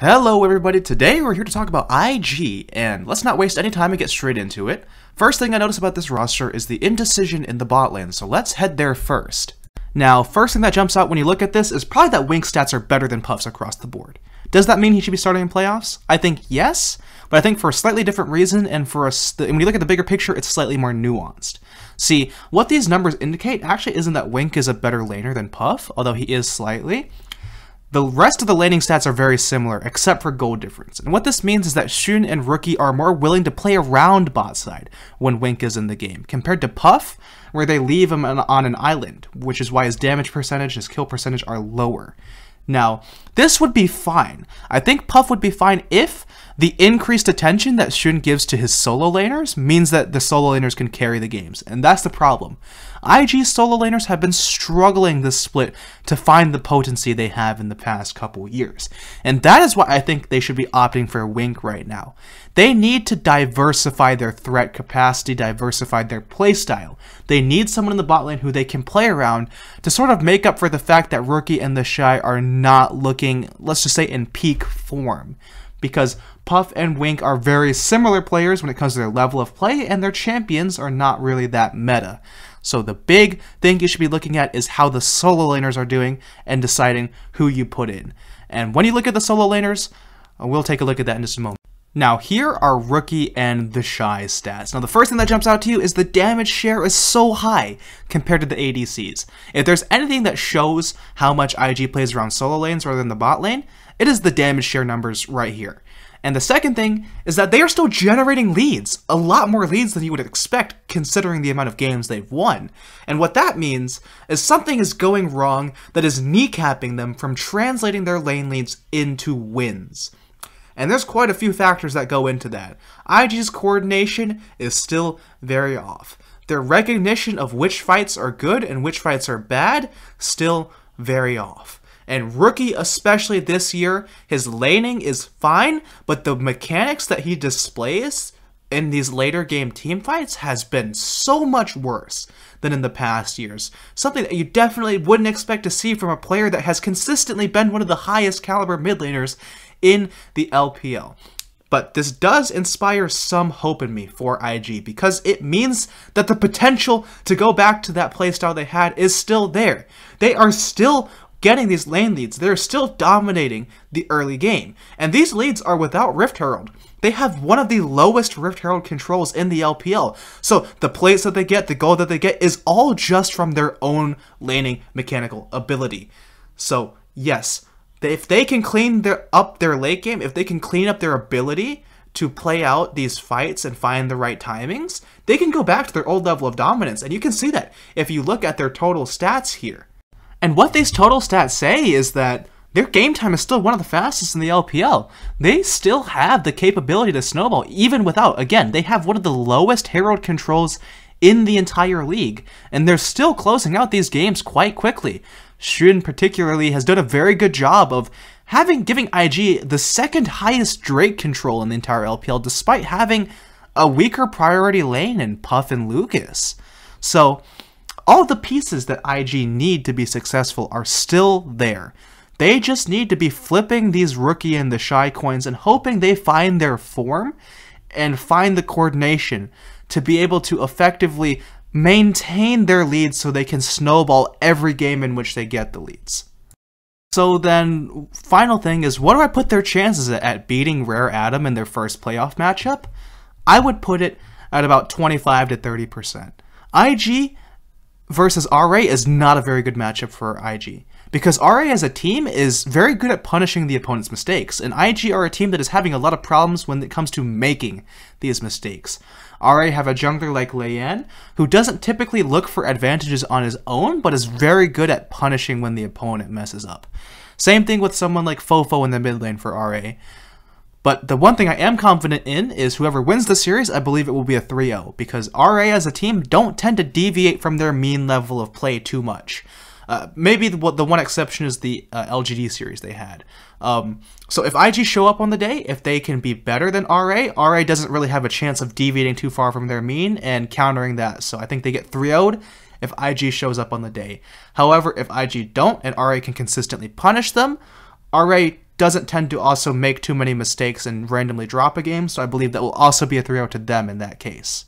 Hello everybody, today we're here to talk about IG, and let's not waste any time and get straight into it. First thing I notice about this roster is the indecision in the bot lane, so let's head there first. Now, first thing that jumps out when you look at this is probably that WingStats are better than Puffs across the board. Does that mean he should be starting in playoffs? I think yes, but I think for a slightly different reason, and when you look at the bigger picture, it's slightly more nuanced. See, what these numbers indicate actually isn't that Wink is a better laner than Puff, although he is slightly. The rest of the laning stats are very similar, except for gold difference. And what this means is that Shun and Rookie are more willing to play around bot side when Wink is in the game, compared to Puff, where they leave him on an island, which is why his damage percentage, his kill percentage are lower. Now, this would be fine. I think Puff would be fine if the increased attention that Shun gives to his solo laners means that the solo laners can carry the games, and that's the problem. IG solo laners have been struggling this split to find the potency they have in the past couple years, and that is why I think they should be opting for Wink right now. They need to diversify their threat capacity, diversify their playstyle. They need someone in the bot lane who they can play around to sort of make up for the fact that Rookie and the Shy are not looking, let's just say, in peak form. Because Puff and Wink are very similar players when it comes to their level of play, and their champions are not really that meta. So the big thing you should be looking at is how the solo laners are doing and deciding who you put in. And when you look at the solo laners, we'll take a look at that in just a moment. Now here are Rookie and the Shy stats. Now the first thing that jumps out to you is the damage share is so high compared to the ADCs. If there's anything that shows how much IG plays around solo lanes rather than the bot lane, it is the damage share numbers right here. And the second thing is that they are still generating leads, a lot more leads than you would expect considering the amount of games they've won. And what that means is something is going wrong that is kneecapping them from translating their lane leads into wins. And there's quite a few factors that go into that. IG's coordination is still very off. Their recognition of which fights are good and which fights are bad, still very off. And Rookie, especially this year, his laning is fine, but the mechanics that he displays in these later game team fights has been so much worse than in the past years. Something that you definitely wouldn't expect to see from a player that has consistently been one of the highest caliber mid laners in the LPL. But this does inspire some hope in me for IG, because it means that the potential to go back to that playstyle they had is still there. They are still getting these lane leads. They're still dominating the early game. And these leads are without Rift Herald. They have one of the lowest Rift Herald controls in the LPL. So the plays that they get, the gold that they get is all just from their own laning mechanical ability. So yes, if they can clean up their late game, if they can clean up their ability to play out these fights and find the right timings, they can go back to their old level of dominance. And you can see that if you look at their total stats here. And what these total stats say is that their game time is still one of the fastest in the LPL. They still have the capability to snowball, even without, again, they have one of the lowest Herald controls in the entire league, and they're still closing out these games quite quickly. Shun particularly has done a very good job of giving IG the second highest Drake control in the entire LPL, despite having a weaker priority lane in Puff and Lucas. So all the pieces that IG need to be successful are still there. They just need to be flipping these Rookie and the Shy coins and hoping they find their form and find the coordination to be able to effectively maintain their leads so they can snowball every game in which they get the leads. So then, final thing is, what do I put their chances at beating Rare Adam in their first playoff matchup? I would put it at about 25 to 30%. IG versus RA is not a very good matchup for IG, because RA as a team is very good at punishing the opponent's mistakes, and IG are a team that is having a lot of problems when it comes to making these mistakes. RA have a jungler like Leyan, who doesn't typically look for advantages on his own, but is very good at punishing when the opponent messes up. Same thing with someone like Fofo in the mid lane for RA. But the one thing I am confident in is whoever wins the series, I believe it will be a 3-0, because RA as a team don't tend to deviate from their mean level of play too much. Maybe the one exception is the LGD series they had. So if IG show up on the day, if they can be better than RA doesn't really have a chance of deviating too far from their mean and countering that. So I think they get 3-0'd if IG shows up on the day. However, if IG don't and RA can consistently punish them, RA doesn't tend to also make too many mistakes and randomly drop a game, so I believe that will also be a 3-0 to them in that case.